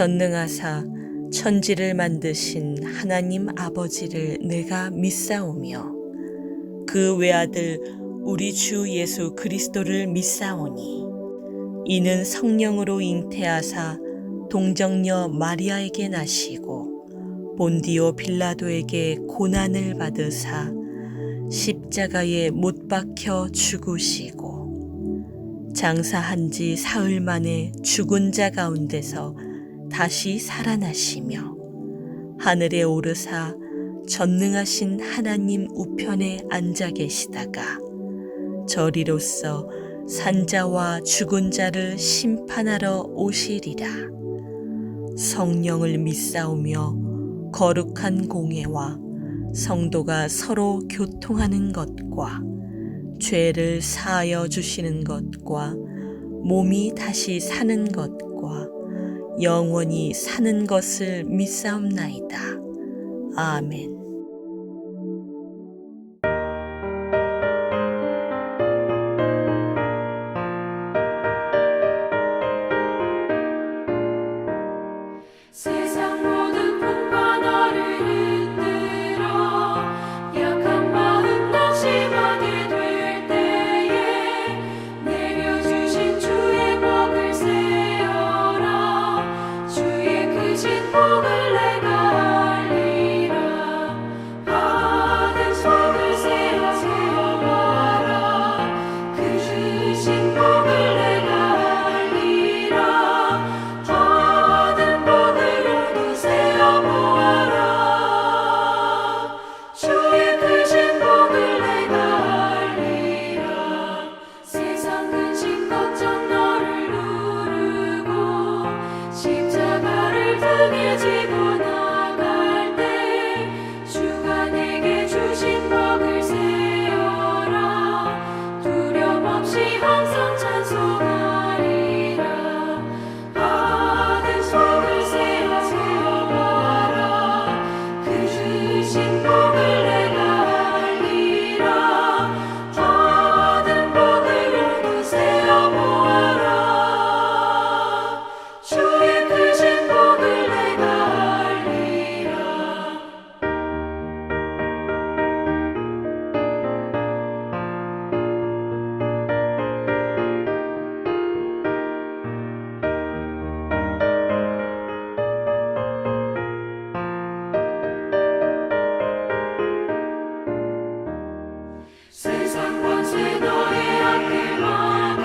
전능하사 천지를 만드신 하나님 아버지를 내가 믿사오며 그 외아들 우리 주 예수 그리스도를 믿사오니 이는 성령으로 잉태하사 동정녀 마리아에게 나시고 본디오 빌라도에게 고난을 받으사 십자가에 못 박혀 죽으시고 장사한 지 사흘 만에 죽은 자 가운데서 다시 살아나시며 하늘에 오르사 전능하신 하나님 우편에 앉아 계시다가 저리로서 산자와 죽은 자를 심판하러 오시리라. 성령을 믿사오며 거룩한 공회와 성도가 서로 교통하는 것과 죄를 사하여 주시는 것과 몸이 다시 사는 것과 영원히 사는 것을 믿사옵나이다. 아멘. 세상 모든 풍파 너를 흔들어 약한 마음 낙심하게 될 때에 내려주신 주의 복을 세어라. 주의 크신 복을 내가 알리라. 받은 속을 세워봐라. 그 주신 복을 내가 알리라. 받은 복을 세어보아라. 주의 크신 복을 내가 알리라. 세상 근심 걱정 너를 누르고 십자가를 등에 지고 나갈 때 주가 내게 주신 복을 세어라. 두려움 없이 항상 찬송하리라. 받은 속을 세워봐라. 그 주신 복을 내가 알리라. 받은 복을 모두 세어보아라. 주의 크신 복을 내가 알리라. 세상 권세 너의 앞길 막을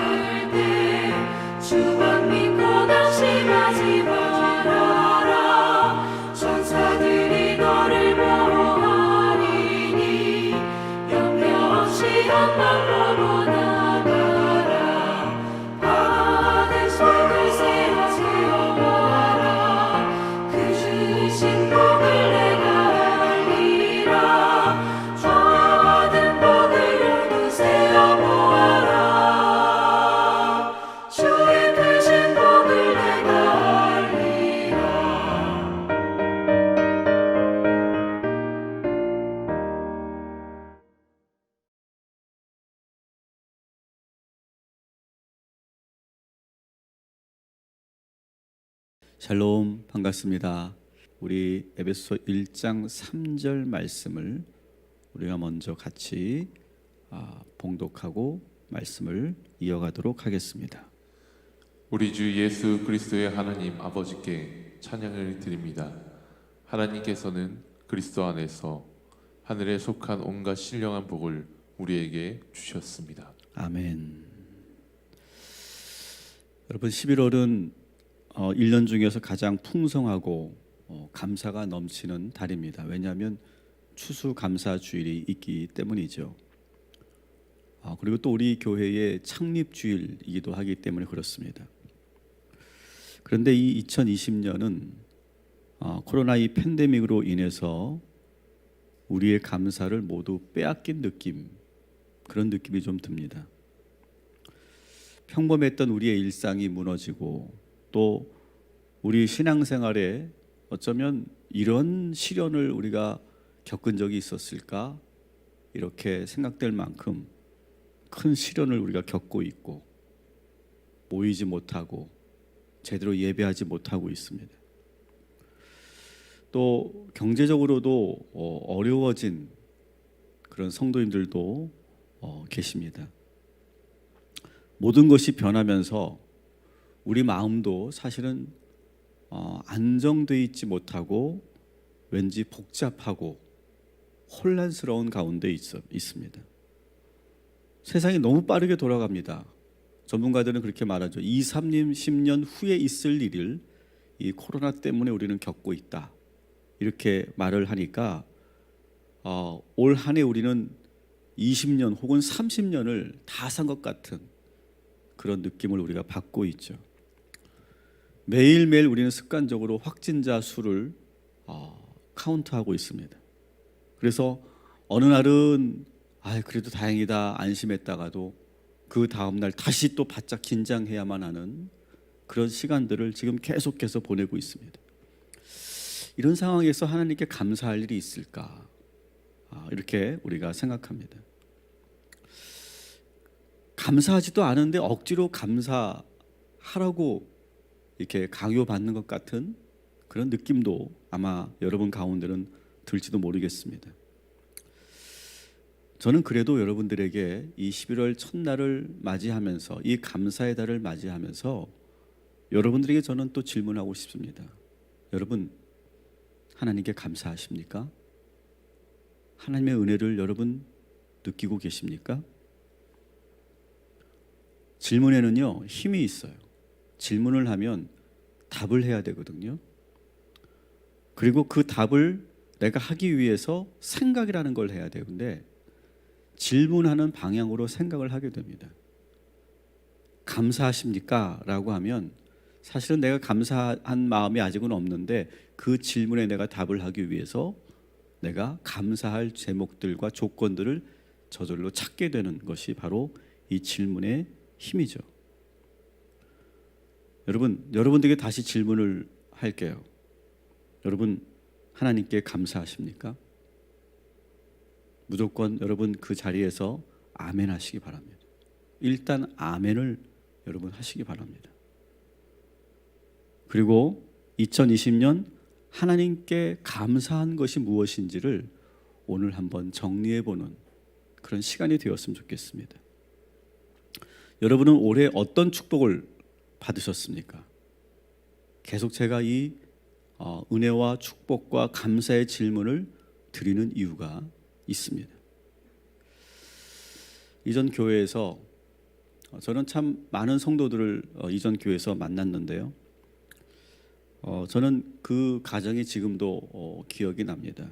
때 주만 믿고 낙심하지 말아라. 천사들이 너를 보호하리니 염려 없이 한방 보고 나가라. 받은 속을 세워봐라. 그 주신 복을 내가 알리라. 받은 복을 모두 세어보아라. 주의 크신 복을 내가 알리라. 샬롬, 반갑습니다. 우리 에베소 1장 3절 말씀을 우리가 먼저 같이 봉독하고 말씀을 이어가도록 하겠습니다. 우리 주 예수 그리스도의 하나님 아버지께 찬양을 드립니다. 하나님께서는 그리스도 안에서 하늘에 속한 온갖 신령한 복을 우리에게 주셨습니다. 아멘. 여러분, 11월은 1년 중에서 가장 풍성하고 감사가 넘치는 달입니다. 왜냐하면 추수감사주일이 있기 때문이죠. 그리고 또 우리 교회의 창립주일이기도 하기 때문에 그렇습니다. 그런데 이 2020년은 코로나 이 팬데믹으로 인해서 우리의 감사를 모두 빼앗긴 느낌, 그런 느낌이 좀 듭니다. 평범했던 우리의 일상이 무너지고 또 우리 신앙생활에 어쩌면 이런 시련을 우리가 겪은 적이 있었을까? 이렇게 생각될 만큼 큰 시련을 우리가 겪고 있고 모이지 못하고 제대로 예배하지 못하고 있습니다. 또 경제적으로도 어려워진 그런 성도님들도 계십니다. 모든 것이 변하면서 우리 마음도 사실은 안정되어 있지 못하고 왠지 복잡하고 혼란스러운 가운데 있습니다. 세상이 너무 빠르게 돌아갑니다. 전문가들은 그렇게 말하죠. 2, 3년, 10년 후에 있을 일을 이 코로나 때문에 우리는 겪고 있다. 이렇게 말을 하니까 올 한 해 우리는 20년 혹은 30년을 다 산 것 같은 그런 느낌을 우리가 받고 있죠. 매일매일 우리는 습관적으로 확진자 수를 카운트하고 있습니다. 그래서 어느 날은 그래도 다행이다 안심했다가도 그 다음날 다시 또 바짝 긴장해야만 하는 그런 시간들을 지금 계속해서 보내고 있습니다. 이런 상황에서 하나님께 감사할 일이 있을까? 이렇게 우리가 생각합니다. 감사하지도 않은데 억지로 감사하라고 이렇게 강요받는 것 같은 그런 느낌도 아마 여러분 가운데는 들지도 모르겠습니다. 저는 그래도 여러분들에게 이 11월 첫날을 맞이하면서 이 감사의 달을 맞이하면서 여러분들에게 저는 또 질문하고 싶습니다. 여러분 하나님께 감사하십니까? 하나님의 은혜를 여러분 느끼고 계십니까? 질문에는요 힘이 있어요. 질문을 하면 답을 해야 되거든요. 그리고 그 답을 내가 하기 위해서 생각이라는 걸 해야 되는데 질문하는 방향으로 생각을 하게 됩니다. 감사하십니까? 라고 하면 사실은 내가 감사한 마음이 아직은 없는데 그 질문에 내가 답을 하기 위해서 내가 감사할 제목들과 조건들을 저절로 찾게 되는 것이 바로 이 질문의 힘이죠. 여러분들에게 다시 질문을 할게요. 여러분 하나님께 감사하십니까? 무조건 여러분 그 자리에서 아멘 하시기 바랍니다. 일단 아멘을 여러분 하시기 바랍니다. 그리고 2020년 하나님께 감사한 것이 무엇인지를 오늘 한번 정리해보는 그런 시간이 되었으면 좋겠습니다. 여러분은 올해 어떤 축복을 받으셨습니까? 계속 제가 이 은혜와 축복과 감사의 질문을 드리는 이유가 있습니다. 이전 교회에서 저는 참 많은 성도들을 이전 교회에서 만났는데요. 저는 그 가정이 지금도 기억이 납니다.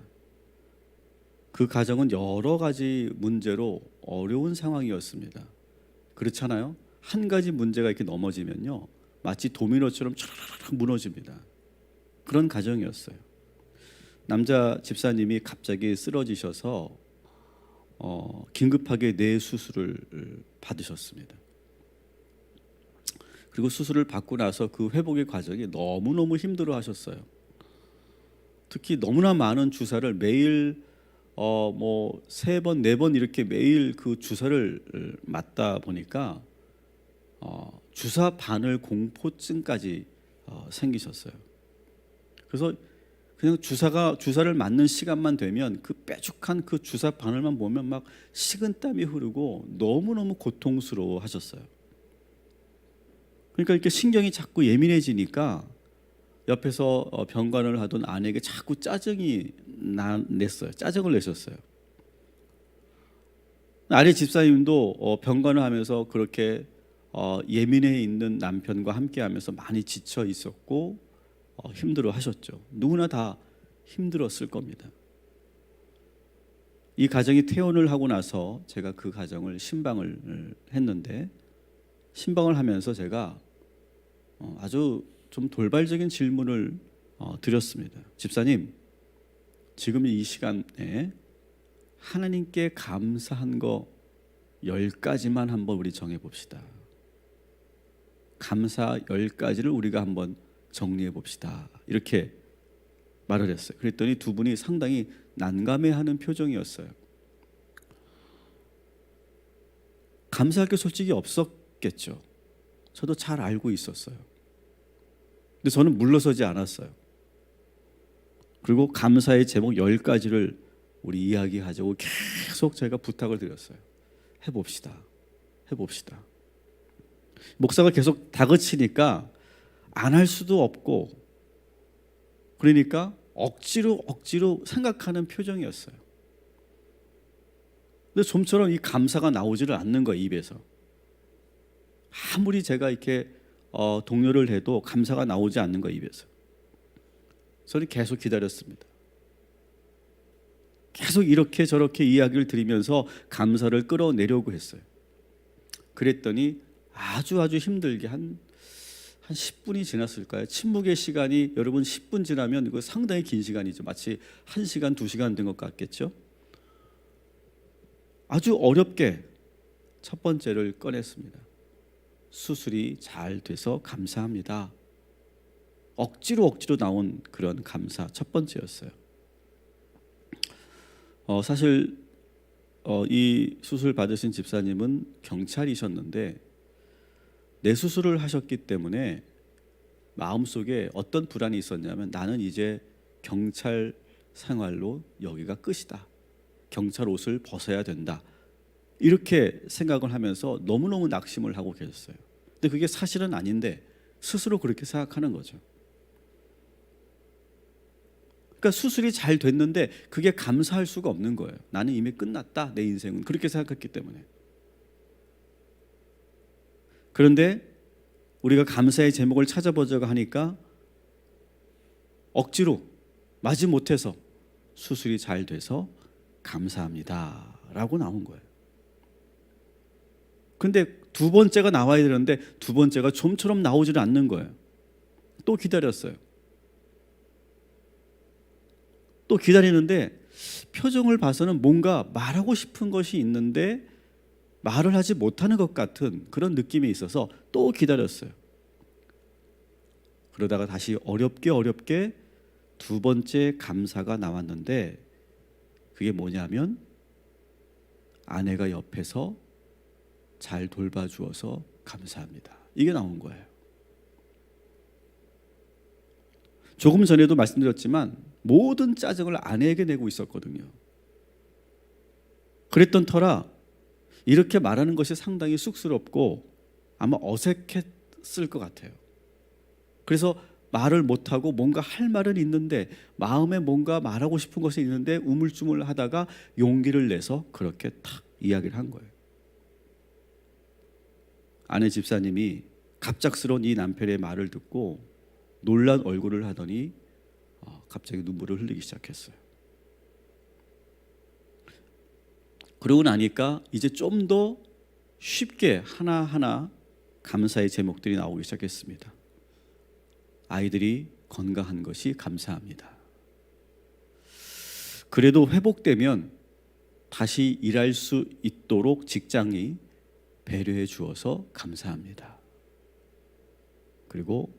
그 가정은 여러 가지 문제로 어려운 상황이었습니다. 그렇잖아요. 한 가지 문제가 이렇게 넘어지면요 마치 도미노처럼 촤르르 무너집니다. 그런 가정이었어요. 남자 집사님이 갑자기 쓰러지셔서 긴급하게 뇌 수술을 받으셨습니다. 그리고 수술을 받고 나서 그 회복의 과정이 너무너무 힘들어 하셨어요. 특히 너무나 많은 주사를 매일 3번, 4번 이렇게 매일 그 주사를 맞다 보니까 주사 바늘 공포증까지 생기셨어요. 그래서 그냥 주사를 맞는 시간만 되면 그 뾰족한 그 주사 바늘만 보면 막 식은땀이 흐르고 너무너무 고통스러워 하셨어요. 그러니까 이렇게 신경이 자꾸 예민해지니까 옆에서 병간을 하던 아내에게 자꾸 짜증을 내셨어요. 아내 집사님도 병간을 하면서 그렇게 예민해 있는 남편과 함께 하면서 많이 지쳐 있었고 힘들어 하셨죠. 누구나 다 힘들었을 겁니다. 이 가정이 퇴원을 하고 나서 제가 그 가정을 신방을 했는데 신방을 하면서 제가 아주 좀 돌발적인 질문을 드렸습니다. 집사님, 지금 이 시간에 하나님께 감사한 거 10가지만 한번 우리 정해 봅시다. 감사 10가지를 우리가 한번 정리해 봅시다. 이렇게 말을 했어요. 그랬더니 두 분이 상당히 난감해하는 표정이었어요. 감사할 게 솔직히 없었겠죠. 저도 잘 알고 있었어요. 근데 저는 물러서지 않았어요. 그리고 감사의 제목 10가지를 우리 이야기하자고 계속 제가 부탁을 드렸어요. 해봅시다. 목사가 계속 다그치니까 안 할 수도 없고, 그러니까 억지로 생각하는 표정이었어요. 근데 좀처럼 이 감사가 나오지를 않는 거예요, 입에서. 아무리 제가 이렇게 독려를 해도 감사가 나오지 않는 거예요, 입에서. 저는 계속 기다렸습니다. 계속 이렇게 저렇게 이야기를 드리면서 감사를 끌어내려고 했어요. 그랬더니 아주 힘들게 한 10분이 지났을까요? 침묵의 시간이, 여러분 10분 지나면 이거 상당히 긴 시간이죠. 마치 1시간, 2시간 된 것 같겠죠? 아주 어렵게 첫 번째를 꺼냈습니다. 수술이 잘 돼서 감사합니다. 억지로 나온 그런 감사, 첫 번째였어요. 사실 이 수술 받으신 집사님은 경찰이셨는데 뇌수술을 하셨기 때문에 마음속에 어떤 불안이 있었냐면, 나는 이제 경찰 생활로 여기가 끝이다. 경찰 옷을 벗어야 된다. 이렇게 생각을 하면서 너무너무 낙심을 하고 계셨어요. 근데 그게 사실은 아닌데 스스로 그렇게 생각하는 거죠. 그러니까 수술이 잘 됐는데 그게 감사할 수가 없는 거예요. 나는 이미 끝났다, 내 인생은. 그렇게 생각했기 때문에. 그런데 우리가 감사의 제목을 찾아보자고 하니까 억지로 마지못해서 수술이 잘 돼서 감사합니다 라고 나온 거예요. 근데 두 번째가 나와야 되는데 두 번째가 좀처럼 나오지를 않는 거예요. 또 기다렸어요. 또 기다리는데 표정을 봐서는 뭔가 말하고 싶은 것이 있는데 말을 하지 못하는 것 같은 그런 느낌이 있어서 또 기다렸어요. 그러다가 다시 어렵게 두 번째 감사가 나왔는데, 그게 뭐냐면 아내가 옆에서 잘 돌봐주어서 감사합니다. 이게 나온 거예요. 조금 전에도 말씀드렸지만 모든 짜증을 아내에게 내고 있었거든요. 그랬던 터라 이렇게 말하는 것이 상당히 쑥스럽고 아마 어색했을 것 같아요. 그래서 말을 못하고 뭔가 할 말은 있는데, 마음에 뭔가 말하고 싶은 것이 있는데 우물쭈물 하다가 용기를 내서 그렇게 탁 이야기를 한 거예요. 아내 집사님이 갑작스러운 이 남편의 말을 듣고 놀란 얼굴을 하더니 갑자기 눈물을 흘리기 시작했어요. 그러고 나니까 이제 좀 더 쉽게 하나하나 감사의 제목들이 나오기 시작했습니다. 아이들이 건강한 것이 감사합니다. 그래도 회복되면 다시 일할 수 있도록 직장이 배려해 주어서 감사합니다. 그리고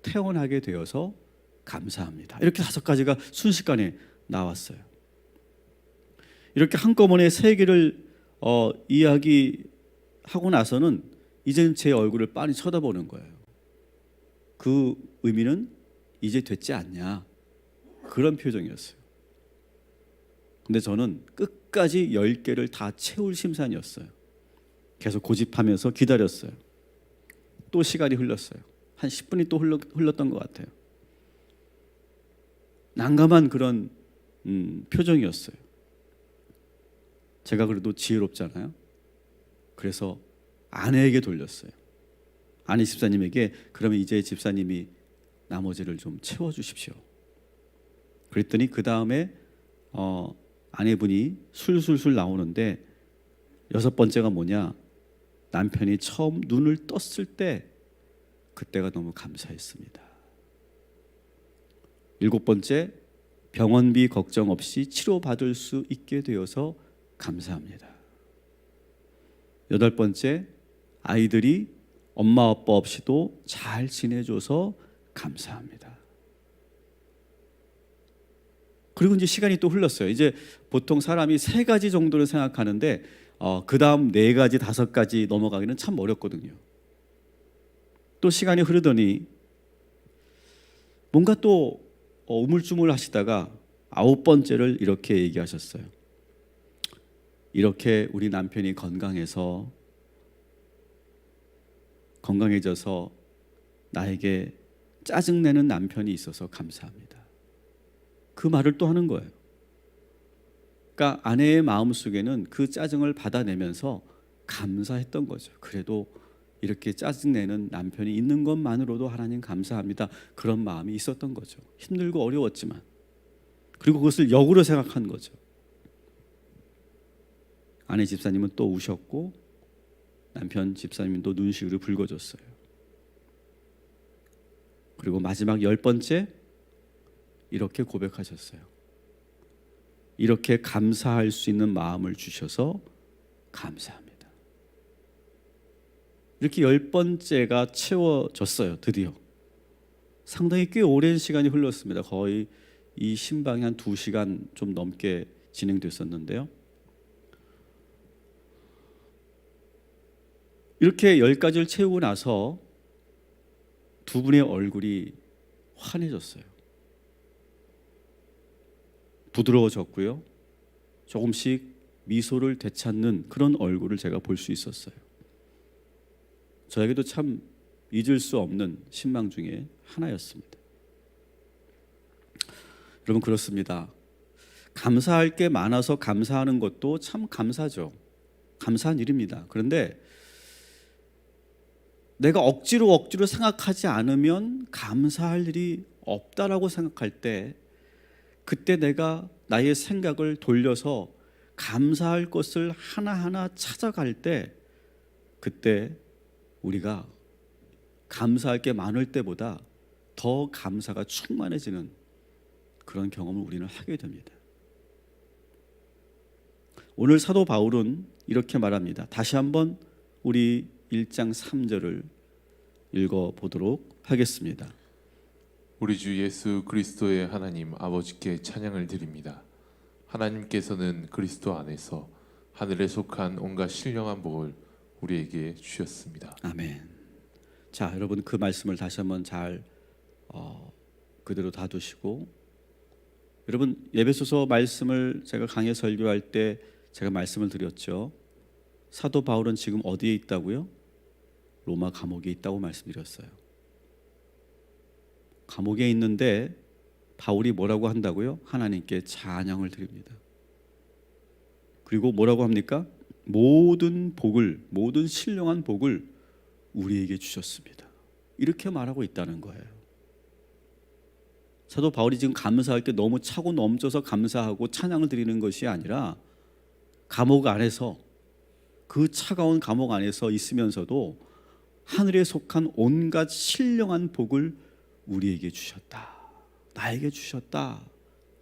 퇴원하게 되어서 감사합니다. 이렇게 5가지가 순식간에 나왔어요. 이렇게 한꺼번에 3개를 이야기하고 나서는 이제는 제 얼굴을 빤히 쳐다보는 거예요. 그 의미는 이제 됐지 않냐, 그런 표정이었어요. 근데 저는 끝까지 10개를 다 채울 심산이었어요. 계속 고집하면서 기다렸어요. 또 시간이 흘렀어요. 한 10분이 또 흘렀던 것 같아요. 난감한 그런 표정이었어요. 제가 그래도 지혜롭잖아요. 그래서 아내에게 돌렸어요. 아내 집사님에게, 그러면 이제 집사님이 나머지를 좀 채워주십시오. 그랬더니 그 다음에 아내분이 술술술 나오는데, 6번째가 뭐냐, 남편이 처음 눈을 떴을 때 그때가 너무 감사했습니다. 7번째, 병원비 걱정 없이 치료받을 수 있게 되어서 감사합니다. 8번째, 아이들이 엄마 아빠 없이도 잘 지내줘서 감사합니다. 그리고 이제 시간이 또 흘렀어요. 이제 보통 사람이 3가지 정도를 생각하는데 그 다음 4가지, 5가지 넘어가기는 참 어렵거든요. 또 시간이 흐르더니 뭔가 또 우물쭈물 하시다가 9번째를 이렇게 얘기하셨어요. 이렇게 우리 남편이 건강해져서 나에게 짜증내는 남편이 있어서 감사합니다. 그 말을 또 하는 거예요. 그러니까 아내의 마음속에는 그 짜증을 받아내면서 감사했던 거죠. 그래도 이렇게 짜증내는 남편이 있는 것만으로도 하나님 감사합니다. 그런 마음이 있었던 거죠. 힘들고 어려웠지만. 그리고 그것을 역으로 생각한 거죠. 아내 집사님은 또 우셨고 남편 집사님은 또 눈시울을 붉어졌어요. 그리고 마지막 10번째 이렇게 고백하셨어요. 이렇게 감사할 수 있는 마음을 주셔서 감사합니다. 이렇게 10번째가 채워졌어요. 드디어. 상당히 꽤 오랜 시간이 흘렀습니다. 거의 이 신방이 한 2시간 좀 넘게 진행됐었는데요. 이렇게 10가지를 채우고 나서 두 분의 얼굴이 환해졌어요. 부드러워졌고요. 조금씩 미소를 되찾는 그런 얼굴을 제가 볼 수 있었어요. 저에게도 참 잊을 수 없는 신방 중에 하나였습니다. 여러분, 그렇습니다. 감사할 게 많아서 감사하는 것도 참 감사죠. 감사한 일입니다. 그런데 내가 억지로 생각하지 않으면 감사할 일이 없다라고 생각할 때, 그때 내가 나의 생각을 돌려서 감사할 것을 하나하나 찾아갈 때, 그때 우리가 감사할 게 많을 때보다 더 감사가 충만해지는 그런 경험을 우리는 하게 됩니다. 오늘 사도 바울은 이렇게 말합니다. 다시 한번 우리 1장 3절을 읽어보도록 하겠습니다. 우리 주 예수 그리스도의 하나님 아버지께 찬양을 드립니다. 하나님께서는 그리스도 안에서 하늘에 속한 온갖 신령한 복을 우리에게 주셨습니다. 아멘. 자, 여러분, 그 말씀을 다시 한번 잘 그대로 다두시고, 여러분, 에베소서 말씀을 제가 강의 설교할 때 제가 말씀을 드렸죠. 사도 바울은 지금 어디에 있다고요? 로마 감옥에 있다고 말씀드렸어요. 감옥에 있는데 바울이 뭐라고 한다고요? 하나님께 찬양을 드립니다. 그리고 뭐라고 합니까? 모든 복을, 모든 신령한 복을 우리에게 주셨습니다. 이렇게 말하고 있다는 거예요. 사도 바울이 지금 감사할 때 너무 차고 넘쳐서 감사하고 찬양을 드리는 것이 아니라, 감옥 안에서, 그 차가운 감옥 안에서 있으면서도 하늘에 속한 온갖 신령한 복을 우리에게 주셨다, 나에게 주셨다,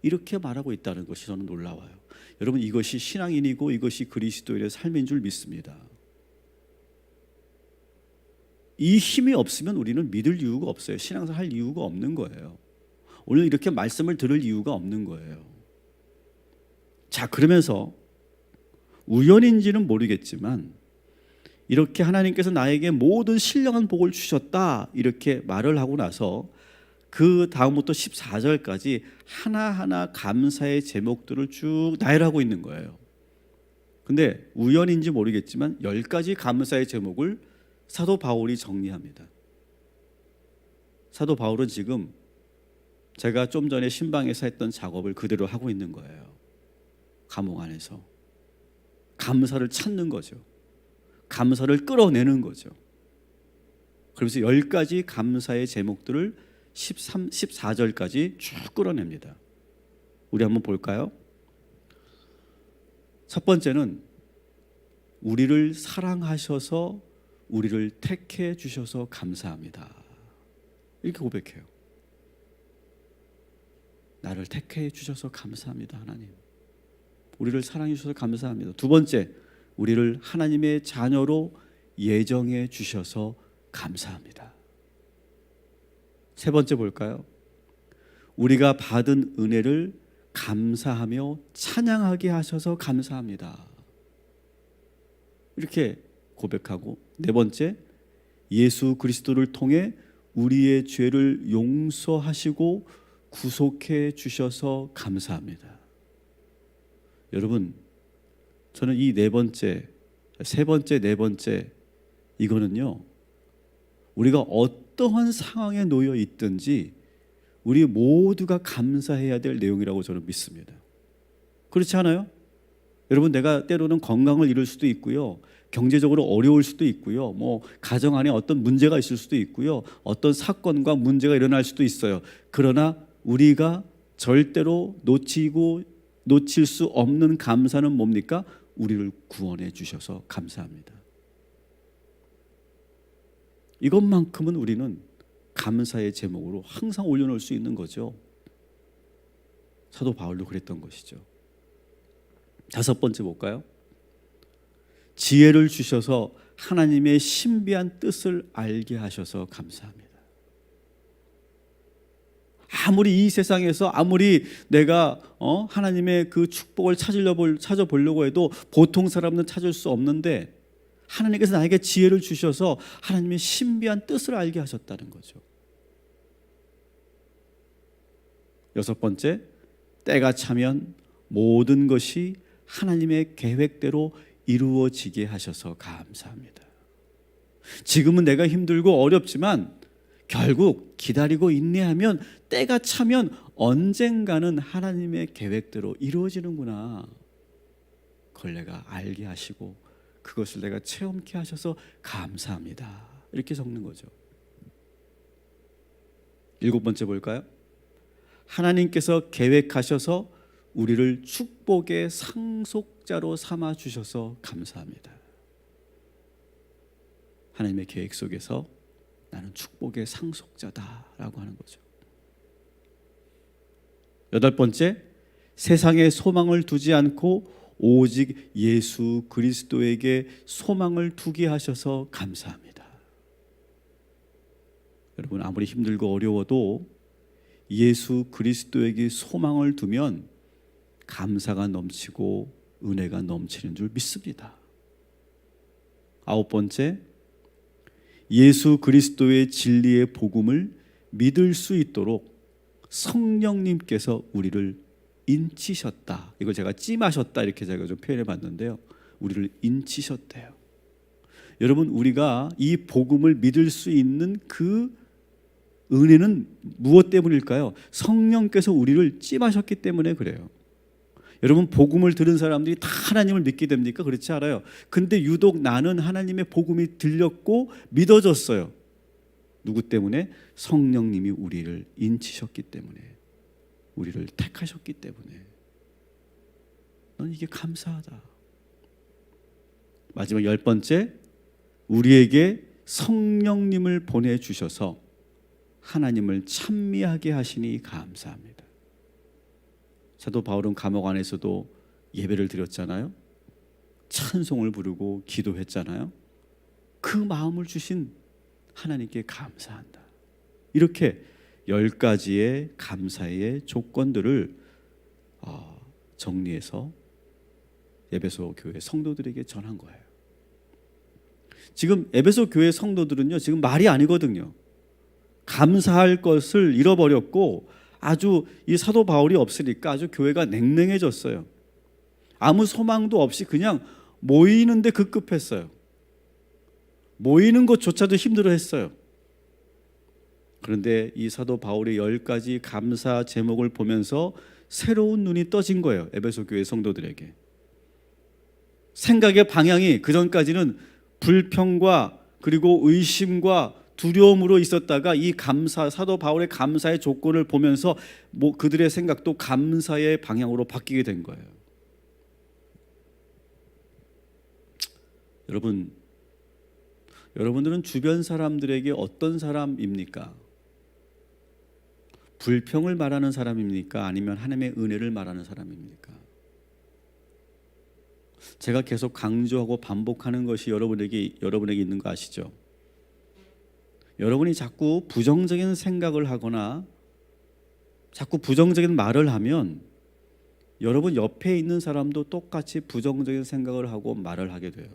이렇게 말하고 있다는 것이 저는 놀라워요. 여러분, 이것이 신앙인이고 이것이 그리스도인의 삶인 줄 믿습니다. 이 힘이 없으면 우리는 믿을 이유가 없어요. 신앙생활 할 이유가 없는 거예요. 오늘 이렇게 말씀을 들을 이유가 없는 거예요. 자, 그러면서 우연인지는 모르겠지만 이렇게 하나님께서 나에게 모든 신령한 복을 주셨다, 이렇게 말을 하고 나서 그 다음부터 14절까지 하나하나 감사의 제목들을 쭉 나열하고 있는 거예요. 근데 우연인지 모르겠지만 10가지 감사의 제목을 사도 바울이 정리합니다. 사도 바울은 지금 제가 좀 전에 신방에서 했던 작업을 그대로 하고 있는 거예요. 감옥 안에서 감사를 찾는 거죠. 감사를 끌어내는 거죠. 그러면서 10가지 감사의 제목들을 14절까지 쭉 끌어냅니다. 우리 한번 볼까요? 첫 번째는 우리를 사랑하셔서 우리를 택해 주셔서 감사합니다, 이렇게 고백해요. 나를 택해 주셔서 감사합니다, 하나님. 우리를 사랑해 주셔서 감사합니다. 두 번째, 우리를 하나님의 자녀로 예정해 주셔서 감사합니다. 세 번째 볼까요? 우리가 받은 은혜를 감사하며 찬양하게 하셔서 감사합니다, 이렇게 고백하고, 네 번째, 예수 그리스도를 통해 우리의 죄를 용서하시고 구속해 주셔서 감사합니다. 여러분, 저는 이 네 번째, 세 번째, 네 번째 이거는요, 우리가 어떠한 상황에 놓여 있든지 우리 모두가 감사해야 될 내용이라고 저는 믿습니다. 그렇지 않아요? 여러분, 내가 때로는 건강을 잃을 수도 있고요, 경제적으로 어려울 수도 있고요, 뭐 가정 안에 어떤 문제가 있을 수도 있고요, 어떤 사건과 문제가 일어날 수도 있어요. 그러나 우리가 절대로 놓칠 수 없는 감사는 뭡니까? 우리를 구원해 주셔서 감사합니다. 이것만큼은 우리는 감사의 제목으로 항상 올려놓을 수 있는 거죠. 사도 바울도 그랬던 것이죠. 다섯 번째 볼까요? 지혜를 주셔서 하나님의 신비한 뜻을 알게 하셔서 감사합니다. 아무리 이 세상에서 아무리 내가 하나님의 그 축복을 찾아보려고 해도 보통 사람은 찾을 수 없는데, 하나님께서 나에게 지혜를 주셔서 하나님의 신비한 뜻을 알게 하셨다는 거죠. 여섯 번째, 때가 차면 모든 것이 하나님의 계획대로 이루어지게 하셔서 감사합니다. 지금은 내가 힘들고 어렵지만 결국 기다리고 인내하면 때가 차면 언젠가는 하나님의 계획대로 이루어지는구나. 그걸 내가 알게 하시고 그것을 내가 체험케 하셔서 감사합니다. 이렇게 적는 거죠. 일곱 번째 볼까요? 하나님께서 계획하셔서 우리를 축복의 상속자로 삼아 주셔서 감사합니다. 하나님의 계획 속에서 나는 축복의 상속자다라고 하는 거죠. 여덟 번째, 세상에 소망을 두지 않고 오직 예수 그리스도에게 소망을 두게 하셔서 감사합니다. 여러분, 아무리 힘들고 어려워도 예수 그리스도에게 소망을 두면 감사가 넘치고 은혜가 넘치는 줄 믿습니다. 아홉 번째, 예수 그리스도의 진리의 복음을 믿을 수 있도록 성령님께서 우리를 인치셨다. 이걸 제가 찜하셨다 이렇게 제가 좀 표현해 봤는데요. 우리를 인치셨대요. 여러분, 우리가 이 복음을 믿을 수 있는 그 은혜는 무엇 때문일까요? 성령께서 우리를 찜하셨기 때문에 그래요. 여러분, 복음을 들은 사람들이 다 하나님을 믿게 됩니까? 그렇지 않아요. 근데 유독 나는 하나님의 복음이 들렸고 믿어졌어요. 누구 때문에? 성령님이 우리를 인치셨기 때문에, 우리를 택하셨기 때문에. 난 이게 감사하다. 마지막 열 번째, 우리에게 성령님을 보내주셔서 하나님을 찬미하게 하시니 감사합니다. 사도 바울은 감옥 안에서도 예배를 드렸잖아요. 찬송을 부르고 기도했잖아요. 그 마음을 주신 하나님께 감사한다. 이렇게 10가지의 감사의 조건들을 정리해서 에베소 교회 성도들에게 전한 거예요. 지금 에베소 교회 성도들은요, 지금 말이 아니거든요. 감사할 것을 잃어버렸고 아주 이 사도 바울이 없으니까 아주 교회가 냉랭해졌어요. 아무 소망도 없이 그냥 모이는데 급급했어요. 모이는 것조차도 힘들어했어요. 그런데 이 사도 바울의 10가지 감사 제목을 보면서 새로운 눈이 떠진 거예요. 에베소 교회 성도들에게. 생각의 방향이 그전까지는 불평과 그리고 의심과 두려움으로 있었다가 이 감사, 사도 바울의 감사의 조건을 보면서 그들의 생각도 감사의 방향으로 바뀌게 된 거예요. 여러분들은 주변 사람들에게 어떤 사람입니까? 불평을 말하는 사람입니까? 아니면 하나님의 은혜를 말하는 사람입니까? 제가 계속 강조하고 반복하는 것이 여러분에게 있는 거 아시죠? 여러분이 자꾸 부정적인 생각을 하거나 자꾸 부정적인 말을 하면 여러분 옆에 있는 사람도 똑같이 부정적인 생각을 하고 말을 하게 돼요.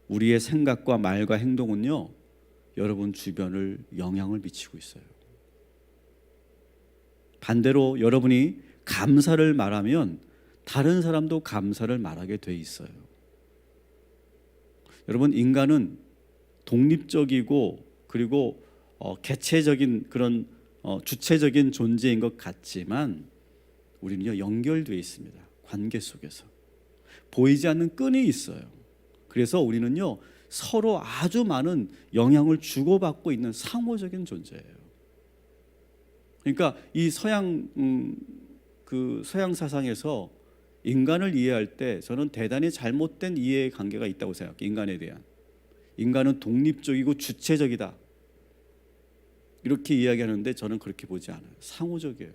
우리의 생각과 말과 행동은요, 여러분 주변을 영향을 미치고 있어요. 반대로 여러분이 감사를 말하면 다른 사람도 감사를 말하게 돼 있어요. 여러분, 인간은 독립적이고 그리고 개체적인 그런 주체적인 존재인 것 같지만 우리는요, 연결되어 있습니다. 관계 속에서 보이지 않는 끈이 있어요. 그래서 우리는요, 서로 아주 많은 영향을 주고받고 있는 상호적인 존재예요. 그러니까 이 서양 사상에서 인간을 이해할 때 저는 대단히 잘못된 이해 관계가 있다고 생각해요. 인간에 대한. 인간은 독립적이고 주체적이다, 이렇게 이야기하는데 저는 그렇게 보지 않아요. 상호적이에요.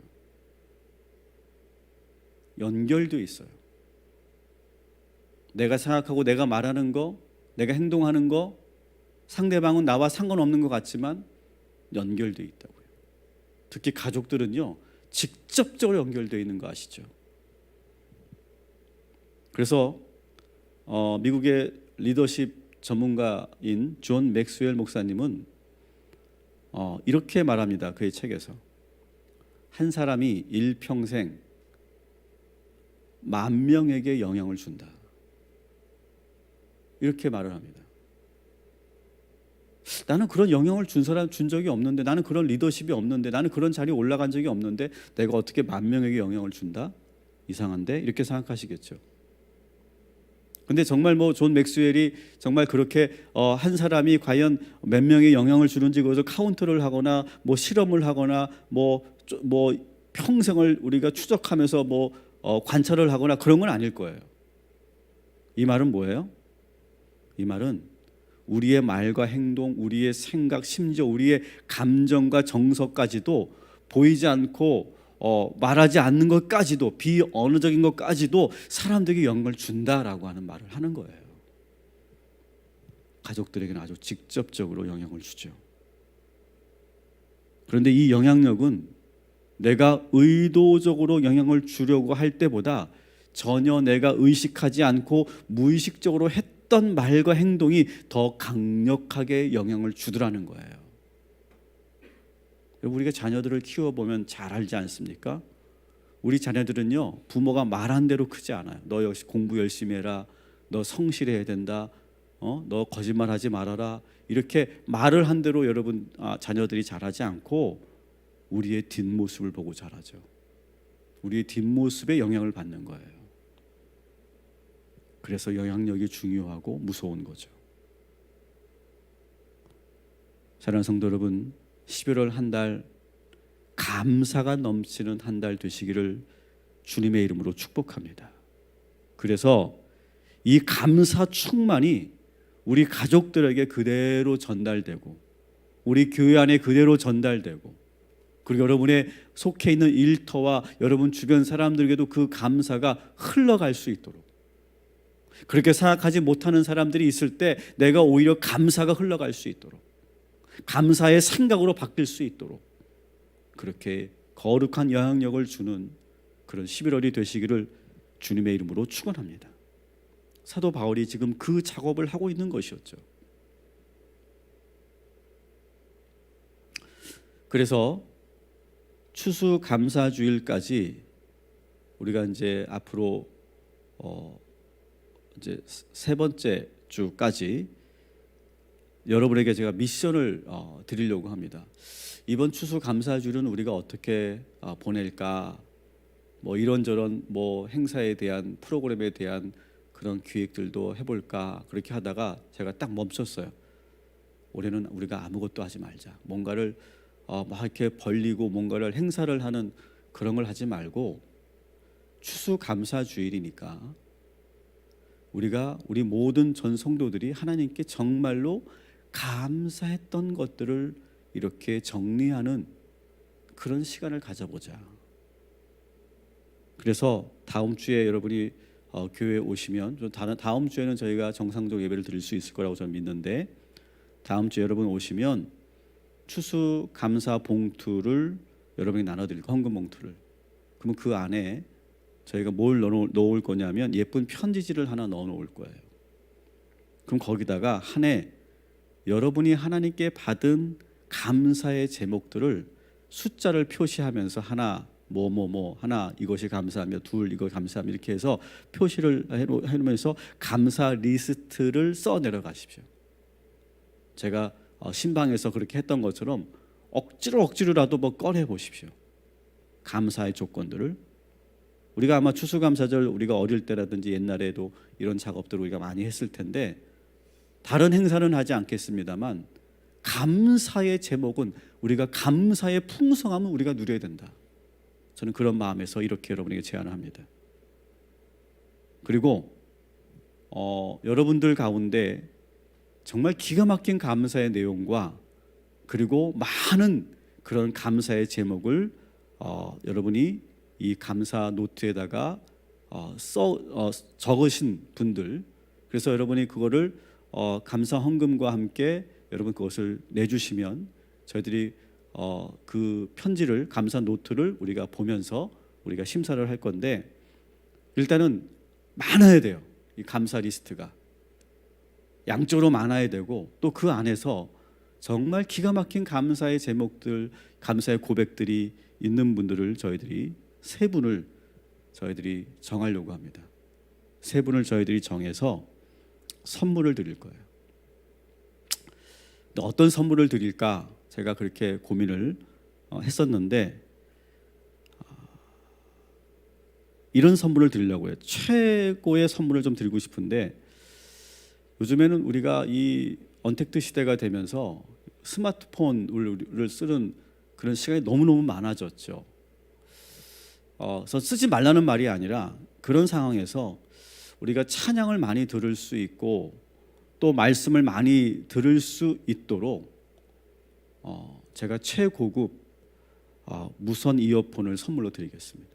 연결되어 있어요. 내가 생각하고 내가 말하는 거, 내가 행동하는 거, 상대방은 나와 상관없는 것 같지만 연결되어 있다고요. 특히 가족들은요, 직접적으로 연결되어 있는 거 아시죠? 그래서 미국의 리더십 전문가인 존 맥스웰 목사님은 이렇게 말합니다. 그의 책에서 한 사람이 일평생 10,000명에게 영향을 준다, 이렇게 말을 합니다. 나는 그런 영향을 준 적이 없는데, 나는 그런 리더십이 없는데, 나는 그런 자리에 올라간 적이 없는데 내가 어떻게 10,000명에게 영향을 준다? 이상한데? 이렇게 생각하시겠죠. 근데 정말 존 맥스웰이 정말 그렇게 한 사람이 과연 몇 명의 영향을 주는지 그것을 카운트를 하거나 실험을 하거나 평생을 우리가 추적하면서 관찰을 하거나 그런 건 아닐 거예요. 이 말은 뭐예요? 이 말은 우리의 말과 행동, 우리의 생각, 심지어 우리의 감정과 정서까지도 보이지 않고 말하지 않는 것까지도, 비언어적인 것까지도 사람들에게 영향을 준다라고 하는 말을 하는 거예요. 가족들에게는 아주 직접적으로 영향을 주죠. 그런데 이 영향력은 내가 의도적으로 영향을 주려고 할 때보다 전혀 내가 의식하지 않고 무의식적으로 했던 말과 행동이 더 강력하게 영향을 주더라는 거예요. 우리가 자녀들을 키워보면 잘 알지 않습니까? 우리 자녀들은요, 부모가 말한 대로 크지 않아요. 너 역시 공부 열심히 해라, 너 성실해야 된다, 너 거짓말하지 말아라, 이렇게 말을 한 대로 여러분 자녀들이 자라지 않고 우리의 뒷모습을 보고 자라죠. 우리의 뒷모습에 영향을 받는 거예요. 그래서 영향력이 중요하고 무서운 거죠. 사랑하는 성도 여러분, 11월 한 달 감사가 넘치는 한 달 되시기를 주님의 이름으로 축복합니다. 그래서 이 감사 충만이 우리 가족들에게 그대로 전달되고 우리 교회 안에 그대로 전달되고 그리고 여러분의 속해 있는 일터와 여러분 주변 사람들에게도 그 감사가 흘러갈 수 있도록, 그렇게 생각하지 못하는 사람들이 있을 때 내가 오히려 감사가 흘러갈 수 있도록, 감사의 생각으로 바뀔 수 있도록 그렇게 거룩한 영향력을 주는 그런 11월이 되시기를 주님의 이름으로 축원합니다. 사도 바울이 지금 그 작업을 하고 있는 것이었죠. 그래서 추수감사주일까지 우리가 이제 앞으로 이제 세 번째 주까지 여러분에게 제가 미션을 드리려고 합니다. 이번 추수감사주일은 우리가 어떻게 보낼까? 이런저런 행사에 대한, 프로그램에 대한 그런 기획들도 해볼까? 그렇게 하다가 제가 딱 멈췄어요. 올해는 우리가 아무것도 하지 말자. 뭔가를 막 이렇게 벌리고 뭔가를 행사를 하는 그런 걸 하지 말고 추수감사주일이니까 우리가 우리 모든 전 성도들이 하나님께 정말로 감사했던 것들을 이렇게 정리하는 그런 시간을 가져보자. 그래서 다음 주에 여러분이 교회에 오시면, 다음 주에는 저희가 정상적 예배를 드릴 수 있을 거라고 저는 믿는데, 다음 주에 여러분 오시면 추수감사 봉투를 여러분이 나눠드릴 거예요. 헌금 봉투를. 그러면 그 안에 저희가 뭘 넣을 거냐면 예쁜 편지지를 하나 넣어 놓을 거예요. 그럼 거기다가 한 해 여러분이 하나님께 받은 감사의 제목들을 숫자를 표시하면서 하나 뭐 하나 이것이 감사하며 둘 이거 감사하며 이렇게 해서 표시를 해놓으면서 감사 리스트를 써 내려가십시오. 제가 신방에서 그렇게 했던 것처럼 억지로라도 뭐 꺼내 보십시오. 감사의 조건들을. 우리가 아마 추수감사절 우리가 어릴 때라든지 옛날에도 이런 작업들을 우리가 많이 했을 텐데 다른 행사는 하지 않겠습니다만 감사의 제목은 우리가 감사의 풍성함을 우리가 누려야 된다. 저는 그런 마음에서 이렇게 여러분에게 제안을 합니다. 그리고 여러분들 가운데 정말 기가 막힌 감사의 내용과 그리고 많은 그런 감사의 제목을 여러분이 이 감사 노트에다가 적으신 분들, 그래서 여러분이 그거를 감사 헌금과 함께 여러분 그것을 내주시면 저희들이 그 편지를 감사 노트를 우리가 보면서 우리가 심사를 할 건데 일단은 많아야 돼요. 이 감사 리스트가 양쪽으로 많아야 되고 또 그 안에서 정말 기가 막힌 감사의 제목들, 감사의 고백들이 있는 분들을 저희들이 세 분을 저희들이 정하려고 합니다. 세 분을 저희들이 정해서 선물을 드릴 거예요. 어떤 선물을 드릴까 제가 그렇게 고민을 했었는데 이런 선물을 드리려고 해요. 최고의 선물을 좀 드리고 싶은데 요즘에는 우리가 이 언택트 시대가 되면서 스마트폰을 쓰는 그런 시간이 너무너무 많아졌죠. 그래서 쓰지 말라는 말이 아니라 그런 상황에서 우리가 찬양을 많이 들을 수 있고 또 말씀을 많이 들을 수 있도록 제가 최고급 무선 이어폰을 선물로 드리겠습니다.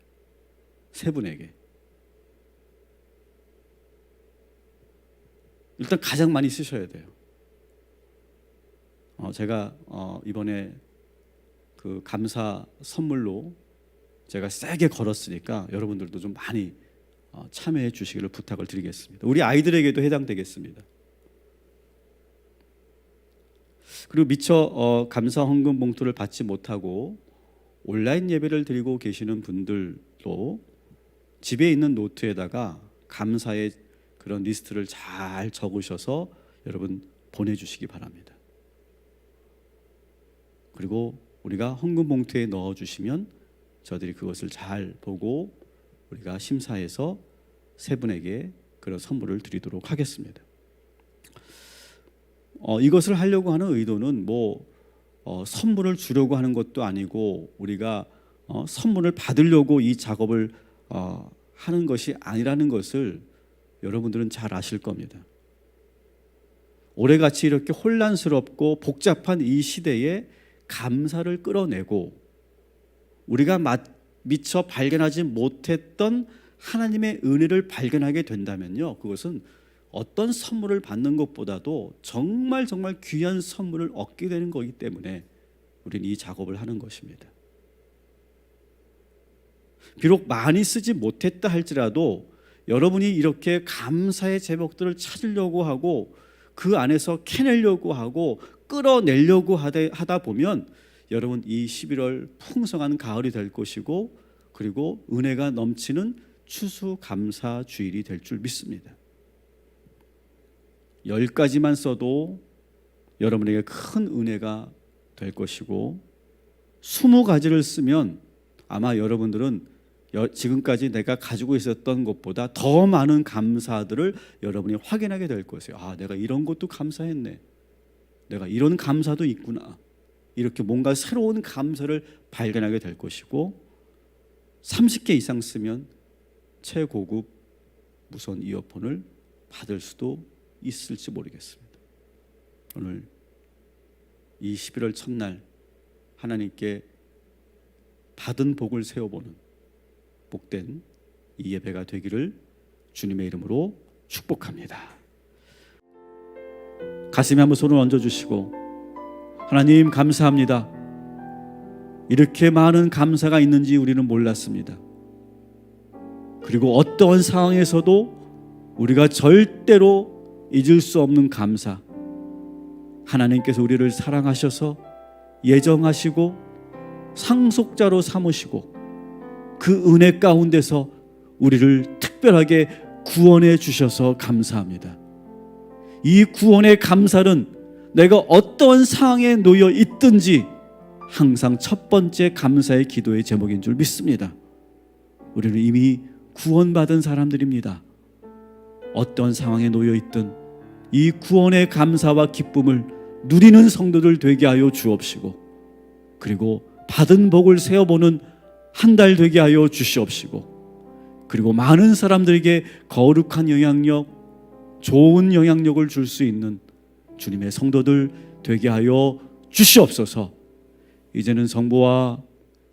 세 분에게. 일단 가장 많이 쓰셔야 돼요. 제가 이번에 그 감사 선물로 제가 세게 걸었으니까 여러분들도 좀 많이 참여해 주시기를 부탁을 드리겠습니다. 우리 아이들에게도 해당되겠습니다. 그리고 미처 감사 헌금 봉투를 받지 못하고 온라인 예배를 드리고 계시는 분들도 집에 있는 노트에다가 감사의 그런 리스트를 잘 적으셔서 여러분 보내주시기 바랍니다. 그리고 우리가 헌금 봉투에 넣어주시면 저희들이 그것을 잘 보고 우리가 심사해서 세 분에게 그런 선물을 드리도록 하겠습니다. 이것을 하려고 하는 의도는 선물을 주려고 하는 것도 아니고 우리가 선물을 받으려고 이 작업을 하는 것이 아니라는 것을 여러분들은 잘 아실 겁니다. 올해같이 이렇게 혼란스럽고 복잡한 이 시대에 감사를 끌어내고 우리가 미처 발견하지 못했던 하나님의 은혜를 발견하게 된다면요, 그것은 어떤 선물을 받는 것보다도 정말 귀한 선물을 얻게 되는 거기 때문에 우리는 이 작업을 하는 것입니다. 비록 많이 쓰지 못했다 할지라도 여러분이 이렇게 감사의 제목들을 찾으려고 하고 그 안에서 캐내려고 하고 끌어내려고 하다 보면 여러분 이 11월 풍성한 가을이 될 것이고 그리고 은혜가 넘치는 추수감사 주일이 될 줄 믿습니다. 10가지만 써도 여러분에게 큰 은혜가 될 것이고 20가지를 쓰면 아마 여러분들은 지금까지 내가 가지고 있었던 것보다 더 많은 감사들을 여러분이 확인하게 될 것이에요. 내가 이런 것도 감사했네. 내가 이런 감사도 있구나. 이렇게 뭔가 새로운 감사를 발견하게 될 것이고 30개 이상 쓰면 최고급 무선 이어폰을 받을 수도 있을지 모르겠습니다. 오늘 이 11월 첫날 하나님께 받은 복을 세워보는 복된 이 예배가 되기를 주님의 이름으로 축복합니다. 가슴에 한번 손을 얹어주시고 하나님 감사합니다. 이렇게 많은 감사가 있는지 우리는 몰랐습니다. 그리고 어떠한 상황에서도 우리가 절대로 잊을 수 없는 감사, 하나님께서 우리를 사랑하셔서 예정하시고 상속자로 삼으시고 그 은혜 가운데서 우리를 특별하게 구원해 주셔서 감사합니다. 이 구원의 감사는 내가 어떠한 상황에 놓여 있든지 항상 첫 번째 감사의 기도의 제목인 줄 믿습니다. 우리는 이미 구원받은 사람들입니다. 어떤 상황에 놓여 있든 이 구원의 감사와 기쁨을 누리는 성도들 되게 하여 주옵시고, 그리고 받은 복을 세어보는 한 달 되게 하여 주시옵시고, 그리고 많은 사람들에게 거룩한 영향력, 좋은 영향력을 줄 수 있는 주님의 성도들 되게 하여 주시옵소서. 이제는 성부와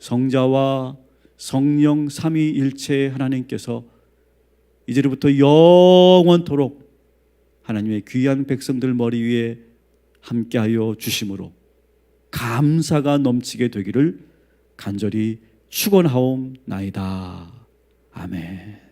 성자와 성령 삼위일체 하나님께서 이제부터 영원토록 하나님의 귀한 백성들 머리 위에 함께하여 주심으로 감사가 넘치게 되기를 간절히 축원하옵나이다. 아멘.